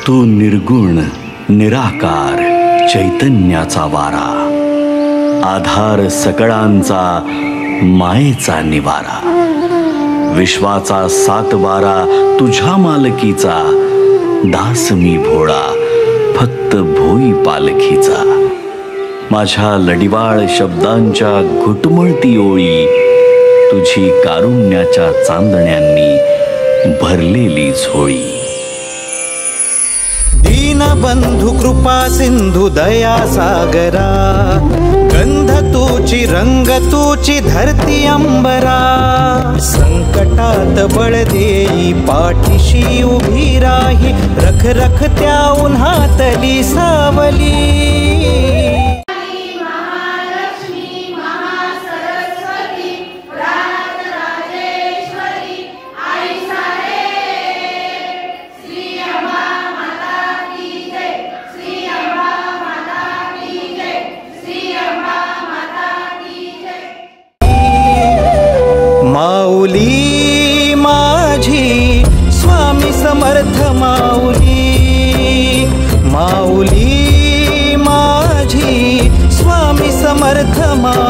तू निर्गुण निराकार चैतन्याचा वारा, आधार सकळांचा मायेचा निवारा, विश्वाचा सातबारा तुझ्या मालकीचा, दास मी भोळा फक्त भोई पालखीचा। माझ्या लडिवाळ शब्दांच्या घुटमळती ओळी, तुझी कारुण्याच्या चांदण्यांनी भरलेली झोळी। दीनबंधु कृपा सिंधु दया सागरा, गंध तूची रंग तूची धरती अंबरा, संकटात बळ देई पाठीशी उभी राही, रख रख त्या उन्हातली सावली। माऊली माझी स्वामी समर्थ माऊली, माऊली माझी स्वामी समर्थ माऊली।